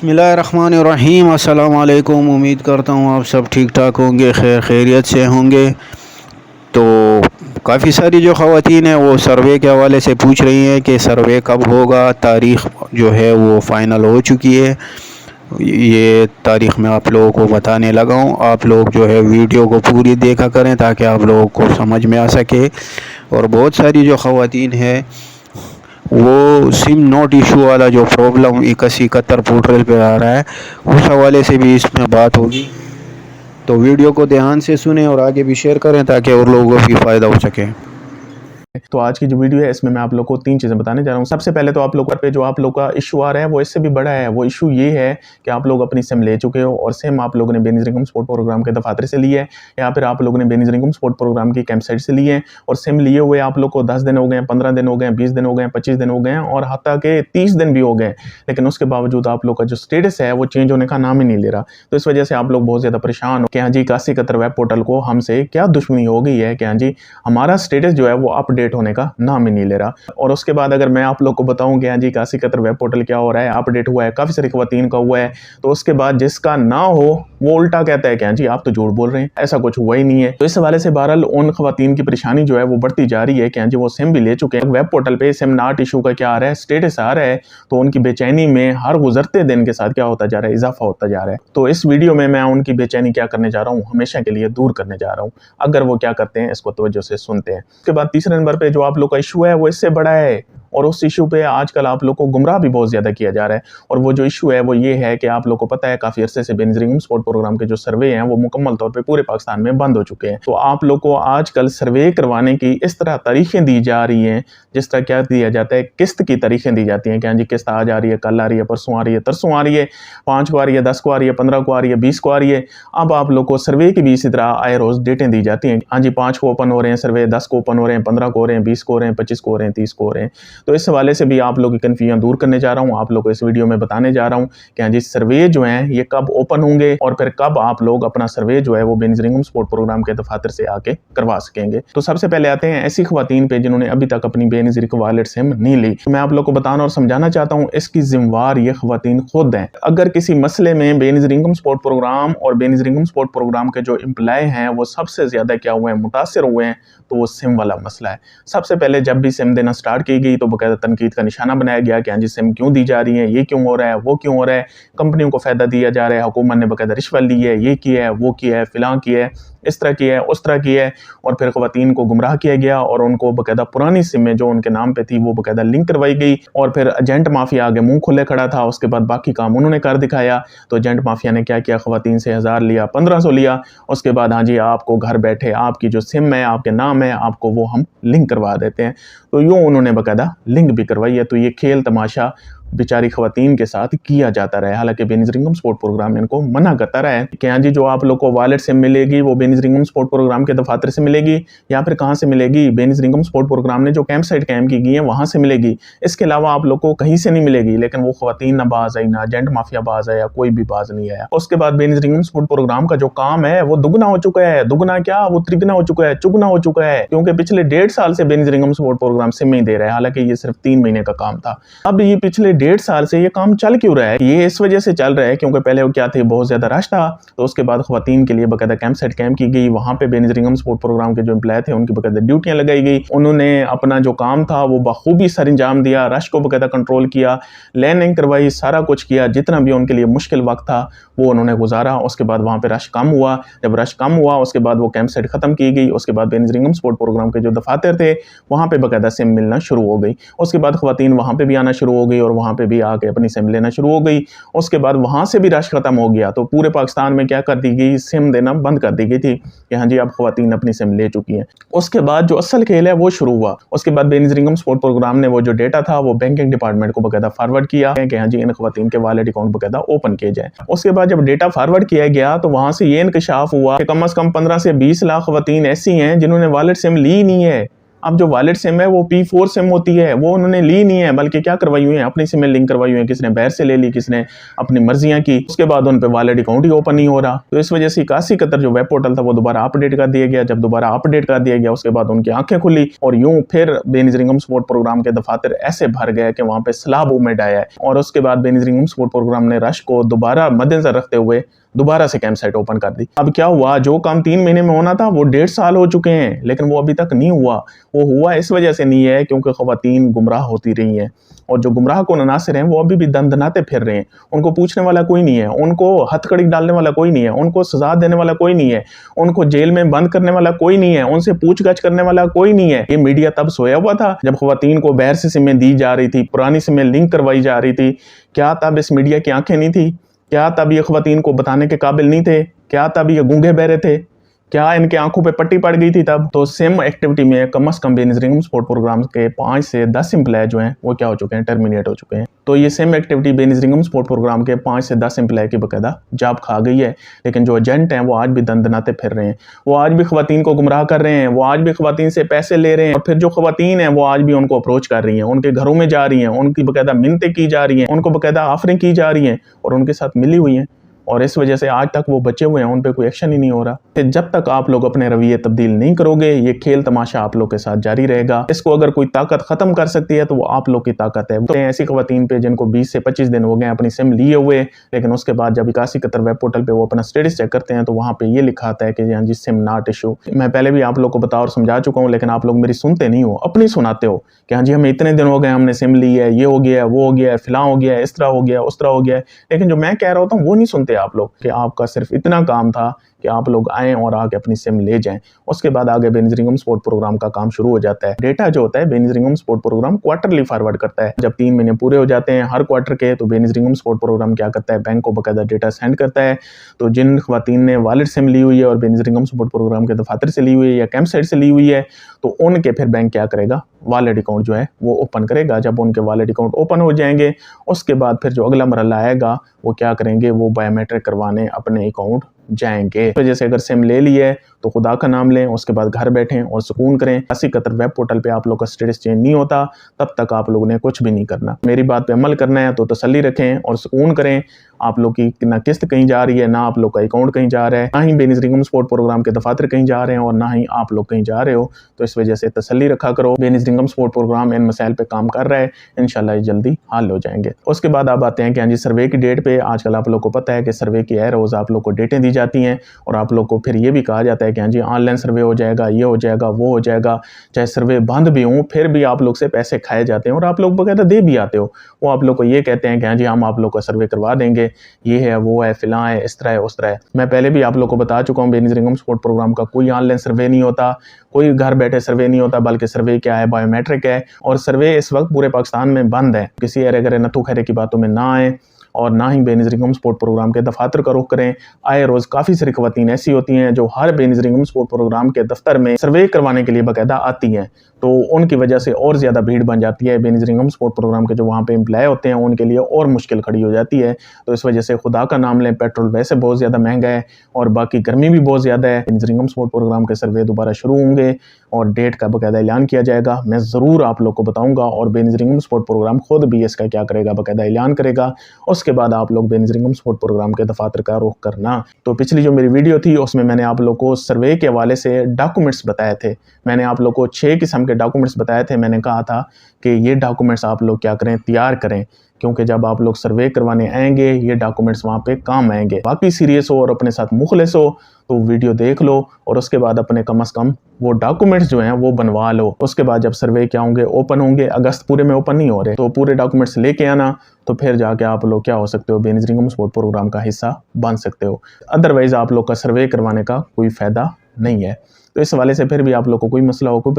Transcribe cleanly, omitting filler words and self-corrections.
बिस्मिल्लाहिर्रहमानिर्रहीम। अस्सलाम वालेकुम। उम्मीद करता हूँ आप सब ठीक ठाक होंगे, खैरियत से होंगे। तो काफ़ी सारी जो ख़वातीन हैं वो सर्वे के हवाले से पूछ रही हैं कि सर्वे कब होगा। तारीख़ जो है वो फ़ाइनल हो चुकी है। ये तारीख़ मैं आप लोगों को बताने लगा हूँ। आप लोग जो है वीडियो को पूरी देखा करें ताकि आप लोगों को समझ में आ सके। और बहुत सारी जो ख़वातीन हैं वो सिम नोट इशू वाला जो प्रॉब्लम 8171 पोर्टल पे आ रहा है, उस हवाले से भी इसमें बात होगी। तो वीडियो को ध्यान से सुने और आगे भी शेयर करें ताकि और लोगों को भी फ़ायदा हो सके। तो आज की जो वीडियो है इसमें मैं आप लोग को 3 चीज़ें बताने जा रहा हूँ। सबसे पहले तो आप लोग पे जो आप लोग का इशू आ रहा है वो इससे भी बड़ा है। वो इशू ये है कि आप लोग अपनी सिम ले चुके हो और सिम आप लोगों ने बेनिज़ रिंगम स्पोर्ट प्रोग्राम के दफातर से ली है, या फिर आप लोगों ने बेनिज़ रिंगम स्पोर्ट प्रोग्राम की कैंप साइट से ली है। और सिम लिए हुए आप लोग को 10 दिन हो गए, 15 दिन हो गए, 20 दिन हो गए, 25 दिन हो गए और हत्ता के 30 दिन भी हो गए, लेकिन उसके बावजूद आप लोग का जो स्टेटस है वो चेंज होने का नाम ही नहीं ले रहा। तो इस वजह से आप लोग बहुत ज़्यादा परेशान हो कि हाँ जी 8171 वेब पोर्टल को हमसे क्या दुश्मनी हो गई है कि हाँ जी हमारा स्टेटस जो है वो अपडेट होने का नाम ही नहीं ले रहा। और उसके बाद अगर मैं आप लोग को बताऊं कि हाँ जी 8171 वेब पोर्टल क्या हो रहा है, अपडेट हुआ है, काफ़ी सारी ख़वातीन का हुआ है, तो उसके बाद जिसका ना हो वो उल्टा कहता है कि हाँ जी आप तो झूठ बोल रहे हैं, ऐसा कुछ हुआ ही नहीं है। तो इस हवाले से बहरहाल उन ख़वातीन की परेशानी जो है वो बढ़ती जा रही है कि हाँ जी वो सिम भी ले चुके हैं। वेब पोर्टल पे सिम नॉट इशू का क्या आ रहा है, स्टेटस आ रहा है, तो उनकी बेचैनी में हर गुजरते दिन के साथ क्या होता जा रहा है, इजाफा होता जा रहा है। तो इस वीडियो में मैं उनकी बेचैनी क्या करने जा रहा हूँ, हमेशा के लिए दूर करने जा रहा हूँ। अगर वो क्या करते हैं इसको तवज्जो से सुनते हैं। उसके बाद तीसरे नंबर पे जो आप लोग का इशू है वो इससे बड़ा है, और उस इशू पे आजकल आप लोग को गुमराह भी बहुत ज़्यादा किया जा रहा है। और वो जो इशू है वो ये है कि आप लोग को पता है काफ़ी अरसे से बेनिज़ रिंगम स्पोर्ट प्रोग्राम के जो सर्वे हैं वो मुकम्मल तौर पे पूरे पाकिस्तान में बंद हो चुके हैं। तो आप लोग को आजकल सर्वे करवाने की इस तरह तारीखें दी जा रही हैं, जिस तरह क्या दिया जाता है, किस्त की तारीखें दी जाती हैं कि हाँ जी किस्त आज आ रही है, कल आ रही है, परसों आ रही है, तरसों आ रही है, 5 को आ रही है, 10 को आ रही है, 15 को आ रही है, 20 को आ रही है। अब आप लोग को सर्वे की भी इसी तरह आए रोज़ डेटें दी जाती हैं। हाँ जी 5 को ओपन हो रहे हैं सर्वे, 10 को ओपन हो रहे हैं, 15 को हो रहे हैं, 20 को हो रहे हैं, 25 को हो रहे हैं, 30 को हो रहे हैं। तो इस हवाले से भी आप लोग की कन्फ्यूजन दूर करने जा रहा हूँ। आप लोग को इस वीडियो में बताने जा रहा हूँ कि हाँ जी सर्वे जो हैं ये कब ओपन होंगे और फिर कब आप लोग अपना सर्वे जो है वो बेनिज़ रिंगम स्पोर्ट प्रोग्राम के दफातर से आके करवा सकेंगे। तो सबसे पहले आते हैं ऐसी ख़वातीन पे जिन्होंने अभी तक अपनी बेनिज़ रिंगम वॉलेट सिम नहीं ली। तो मैं आप लोग को बताना और समझाना चाहता हूँ, इसकी जिम्मेवार ये ख़वातीन खुद हैं। अगर किसी मसले में बेनिज़ रिंगम स्पोर्ट प्रोग्राम और बेनिज़ रिंगम स्पोर्ट प्रोग्राम के जो एम्प्लॉय हैं वो सबसे ज़्यादा क्या हुए हैं, मुतासर हुए हैं, तो वो सिम वाला मसला है। सबसे पहले जब भी सिम देना स्टार्ट की गई तो बाकायदा तनकीद का निशाना बनाया गया कि हाँ जी सिम क्यों दी जा रही है, ये क्यों हो रहा है, वो क्यों हो रहा है, कंपनियों को फ़ायदा दिया जा रहा है, हुकूमत ने बाकायदा रिश्वत ली है, ये किया है, वो किया है, फ़िलाँ किया है, इस तरह किया है, उस तरह किया है। और फिर ख़वातीन को गुमराह किया गया और उनको बाकायदा पुरानी सिमें जो उनके नाम पे थी वो बाकायदा लिंक करवाई गई। और फिर एजेंट माफिया आगे मुंह खुले खड़ा था। उसके बाद बाकी काम उन्होंने कर दिखाया। तो एजेंट माफिया ने क्या किया, ख़वातीन से 1000 लिया, 1500 लिया। उसके बाद हाँ जी आपको घर बैठे आपकी जो सिम है, आपके नाम है, आपको वो हम लिंक करवा देते हैं। तो यूँ उन्होंने बाकायदा लिंक भी करवाई है। तो ये खेल तमाशा बेचारी ख़वातीन के साथ किया जाता रहा है। हालांकि बेनिज़ रिंगम स्पोर्ट प्रोग्राम इनको मना करता रहा है कि हाँ जी जो आप लोग को वॉलेट से मिलेगी वो बेनिज़ रिंगम स्पोर्ट प्रोग्राम के दफातर से मिलेगी, या फिर कहाँ से मिलेगी, बेनिज़ रिंगम स्पोर्ट प्रोग्राम ने जो कैंप साइट कैम की गई है वहाँ से मिलेगी। इसके अलावा आप लोग को कहीं से नहीं मिलेगी। लेकिन वो ख़वातीन ना बाज आई, ना एजेंट माफिया बाज आया, कोई भी बाज नहीं आया। उसके बाद बेनिज़ रिंगम स्पोर्ट प्रोग्राम का जो काम है वो दुगना हो चुका है। दुगना क्या, वो त्रिगुना हो चुका है, चुगना हो चुका है, क्योंकि पिछले 1.5 साल से बेनिज़ रिंगम स्पोर्ट प्रोग्राम सिम ही दे रहा है। हालांकि ये सिर्फ 3 महीने का काम था। अब ये पिछले 1.5 साल से ये काम चल क्यों रहा है, ये इस वजह से चल रहा है क्योंकि पहले वो क्या थे, बहुत ज्यादा रश था। तो उसके बाद ख़वातीन के लिए बाकायदा कैंप सेट कैंप की गई। वहां पे बेनिज़ रिंगम स्पोर्ट प्रोग्राम के जो एम्प्लॉय थे उनकी बाकायदा ड्यूटियां लगाई गई। उन्होंने अपना जो काम था वो बखूबी सर अंजाम दिया, रश को बाकायदा कंट्रोल किया, लैंडिंग करवाई, सारा कुछ किया। जितना भी उनके लिए मुश्किल वक्त था वो उन्होंने गुजारा। उसके बाद वहाँ पे रश कम हुआ। जब रश कम हुआ उसके बाद वो कैंप सेट खत्म की गई। उसके बाद बेनिज़ रिंगम स्पोर्ट प्रोग्राम के जो दफातर थे वहाँ पे बाकायदा सिम मिलना शुरू हो गई। उसके बाद ख़वातीन वहाँ पे भी आना शुरू हो गई और वहाँ पे भी आके अपनी सिम लेना शुरू हो गई। उसके बाद वहां से भी रश खत्म हो गया। तो पूरे पाकिस्तान में क्या कर दी गई, सिम देना बंद कर दी गई थी कि हाँ जी अब ख़वातीन अपनी सिम ले चुकी हैं। उसके बाद जो असल खेल है वो शुरू हुआ। उसके बाद बेनिज़ रिंगम स्पोर्ट प्रोग्राम ने वो जो डेटा था वो बैंकिंग डिपार्टमेंट को बाकायदा फॉरवर्ड किया कि हाँ जी इन ख़वातीन के वॉलेट अकाउंट बाकायदा ओपन किए जाए। उसके बाद जब डेटा फॉरवर्ड किया गया तो वहां से ये इंकशाफ हुआ कि कम से कम 15 से 20 लाख ख़वातीन ऐसी हैं जिन्होंने वॉलेट सिम ली नहीं है। अब जो वॉलेट सिम है वो P4 सिम होती है, वो उन्होंने ली नहीं है, बल्कि क्या करवाई हुई है, अपनी सिम में लिंक करवाई हुई है, किसने बाहर से ले ली, किसने अपनी मर्जियां की, उसके बाद उन पे वॉलेट अकाउंट ही ओपन नहीं हो रहा। तो इस वजह से 8171 जो वेब पोर्टल था वो दोबारा अपडेट कर दिया गया। जब दोबारा अपडेट कर दिया गया उसके बाद उनकी आंखें खुली और यूं फिर बेनज़ीर इनकम सपोर्ट प्रोग्राम के दफातर ऐसे भर गए कि वहां पे सैलाब उमड़ आया है। और उसके बाद बेनज़ीर इनकम सपोर्ट प्रोग्राम ने रश को दोबारा मद्देनजर रखते हुए दोबारा से कैंप साइट ओपन कर दी। अब क्या हुआ, जो काम 3 महीने में होना था वो 1.5 साल हो चुके हैं, लेकिन वो अभी तक नहीं हुआ। वो हुआ इस वजह से नहीं है क्योंकि खवातीन गुमराह होती रही हैं, और जो गुमराह को नासिर हैं वो अभी भी दंदनाते फिर रहे हैं। उनको पूछने वाला कोई नहीं है, उनको हथकड़ी डालने वाला कोई नहीं है, उनको सजा देने वाला कोई नहीं है, उनको जेल में बंद करने वाला कोई नहीं है, उनसे पूछगछ करने वाला कोई नहीं है। ये मीडिया तब सोया हुआ था जब खवातीन को बाहर से सिमें दी जा रही थी, पुरानी सिमें लिंक करवाई जा रही थी। क्या तब इस मीडिया की आंखें नहीं थी? क्या तब ये खवातीन को बताने के काबिल नहीं थे? क्या तब ये गूंगे बहरे थे? क्या इनके आंखों पे पट्टी पड़ गई थी तब? तो सिम एक्टिविटी में कम से कम बेनज़ीर इनकम सपोर्ट प्रोग्राम के 5 से 10 एम्प्लॉय जो हैं वो क्या हो चुके हैं, टर्मिनेट हो चुके हैं। तो ये SIM activity Benazir income support programme के 5 से 10 एम्प्लॉय की बकायदा जाब खा गई है। लेकिन जो एजेंट हैं वो आज भी दंदनाते फिर रहे हैं, वो आज भी खवातीन को गुमराह कर रहे हैं, वो आज भी खवातीन से पैसे ले रहे हैं, और फिर जो खवातीन हैं वो आज भी उनको अप्रोच कर रही हैं, उनके घरों में जा रही हैं, उनकी बकायदा मिन्नतें की जा रही हैं, उनको बकायदा ऑफरिंग की जा रही हैं और उनके साथ मिली हुई हैं। और इस वजह से आज तक वो बचे हुए हैं, उन पे कोई एक्शन ही नहीं हो रहा। तो जब तक आप लोग अपने रवैये तब्दील नहीं करोगे, ये खेल तमाशा आप लोग के साथ जारी रहेगा। इसको अगर कोई ताकत खत्म कर सकती है तो वो आप लोग की ताकत है। तो ऐसी खवातीन पे जिनको 20 से 25 दिन हो गए अपनी सिम लिए हुए, लेकिन उसके बाद जब 8171 वेब पोर्टल पे वो अपना स्टेटस चेक करते हैं तो वहाँ पे ये लिखा आता है कि हाँ जी सिम नॉट इशू। मैं पहले भी आप लोग को बता और समझा चुका हूँ, लेकिन आप लोग मेरी सुनते नहीं हो, अपनी सुनाते हो कि हाँ जी हमें इतने दिन हो गए, हमने सिम ली है, ये हो गया, वो हो गया, फिलहाल हो गया, इस तरह हो गया, उस तरह हो गया। लेकिन जो मैं कह रहा होता हूँ वो नहीं सुनते आप लोग, कि आपका सिर्फ इतना काम था कि आप लोग आएँ और आके अपनी सिम ले जाएं। उसके बाद आगे बेनज़ीर इनकम सपोर्ट प्रोग्राम का काम शुरू हो जाता है। डेटा जो होता है Benazir income support programme quarterly forward करता है। जब 3 महीने पूरे हो जाते हैं हर क्वार्टर के, तो बेनज़ीर इनकम सपोर्ट प्रोग्राम क्या करता है, बैंक को बकायदा डेटा सेंड करता है। तो जिन खवातीन ने वॉलेट सिम ली हुई है और बेनज़ीर इनकम सपोर्ट प्रोग्राम के दफातर से ली हुई है या कैंप साइट से ली हुई है, तो उनके फिर बैंक क्या करेगा, वॉलेट अकाउंट जो है वो ओपन करेगा। जब उनके वॉलेट अकाउंट ओपन हो जाएंगे उसके बाद फिर जो अगला मरहला आएगा वो क्या करेंगे, वो बायोमेट्रिक करवाने अपने अकाउंट जाएंगे। तो जैसे अगर सिम ले ली है तो खुदा का नाम लें, उसके बाद घर बैठें और सुकून करें। 8171 वेब पोर्टल पे आप लोग का स्टेटस चेंज नहीं होता तब तक आप लोगों ने कुछ भी नहीं करना। मेरी बात पे अमल करना है तो तसल्ली रखें और सुकून करें। आप लोग की ना किस्त कहीं जा रही है, ना आप लोग का अकाउंट कहीं जा रहा है, ना ही बेनज़ीर इनकम सपोर्ट प्रोग्राम के दफातर कहीं जा रहे हैं और ना ही आप लोग कहीं जा रहे हो। तो इस वजह से तसल्ली रखा करो, बेनज़ीर इनकम सपोर्ट प्रोग्राम इन मसाइल पे काम कर रहा है, इंशाल्लाह ये जल्दी हल हो जाएंगे। उसके बाद आप आते हैं कि हाँ जी सर्वे की डेट पे। आजकल आप लोग को पता है कि सर्वे की हर रोज़ आप लोग को डेटें दी जाती हैं और आप लोग को फिर ये भी कहा जाता है कि हाँ जी ऑनलाइन सर्वे हो जाएगा, ये हो जाएगा, वो हो जाएगा। चाहे सर्वे बंद भी हों फिर भी आप लोग से पैसे खाए जाते हैं और आप लोग बकायदा दे भी आते हो। वो आप लोग को ये कहते हैं कि हाँ जी हम आप लोग का सर्वे करवा देंगे, ये है, वो है, फिलहाल है, इस तरह है, उस तरह है। मैं पहले भी आप लोग को बता चुका हूँ बेनज़ीर इनकम सपोर्ट प्रोग्राम का कोई ऑनलाइन सर्वे नहीं होता, कोई घर बैठे सर्वे नहीं होता, बल्कि सर्वे क्या है, बायोमेट्रिक है। और सर्वे इस वक्त पूरे पाकिस्तान में बंद है। किसी अरे गरे नथु खैरे की बातों में ना आए और ना ही बेनज़ीर इनकम सपोर्ट प्रोग्राम के दफातर का रुख करें। आए रोज़ काफ़ी सारी खवातीन ऐसी होती हैं जो हर बेनज़ीर इनकम सपोर्ट प्रोग्राम के दफ्तर में सर्वे करवाने के लिए बाकायदा आती हैं, तो उनकी वजह से और ज़्यादा भीड़ बन जाती है। बेनज़ीर इनकम सपोर्ट प्रोग्राम के जो वहाँ पे एम्प्लॉय होते हैं उनके लिए और मुश्किल खड़ी हो जाती है। तो इस वजह से खुदा का नाम लें, पेट्रोल वैसे बहुत ज़्यादा महंगा है और बाकी गर्मी भी बहुत ज़्यादा है। बेनज़ीर इनकम सपोर्ट प्रोग्राम के सर्वे दोबारा शुरू होंगे और डेट का बाकायदा ऐलान किया जाएगा। मैं ज़रूर आप लोग को बताऊँगा और बेनज़ीर इनकम सपोर्ट प्रोग्राम खुद भी इसका क्या करेगा, बाकायदा ऐलान करेगा। उसके बाद आप लोग बेनज़ीर इनकम सपोर्ट प्रोग्राम के दफातर का रुख करना। तो पिछली जो मेरी वीडियो थी उसमें मैंने आप लोग को सर्वे के हवाले से डॉक्यूमेंट्स बताए थे। मैंने आप लोग को 6 किस्म के डॉक्यूमेंट्स बताए थे। मैंने कहा था कि ये डॉक्यूमेंट्स आप लोग क्या करें, तैयार करें, क्योंकि जब आप लोग सर्वे करवाने आएंगे ये डॉक्यूमेंट्स वहाँ पे काम आएंगे। बाकी सीरियस हो और अपने साथ मुखलिस हो तो वीडियो देख लो और उसके बाद अपने कम से कम वो डॉक्यूमेंट्स जो हैं वो बनवा लो। उसके बाद जब सर्वे क्या होंगे, ओपन होंगे, अगस्त पूरे में ओपन नहीं हो रहे, तो पूरे डॉक्यूमेंट्स लेके आना, तो फिर जाके आप लोग क्या हो सकते हो, बेनज़ीर इनकम सपोर्ट प्रोग्राम का हिस्सा बन सकते हो। अदरवाइज आप लोग का सर्वे करवाने का कोई फ़ायदा नहीं है। तो इस हवाले से फिर भी आप लोग को कोई मसला हो, कोई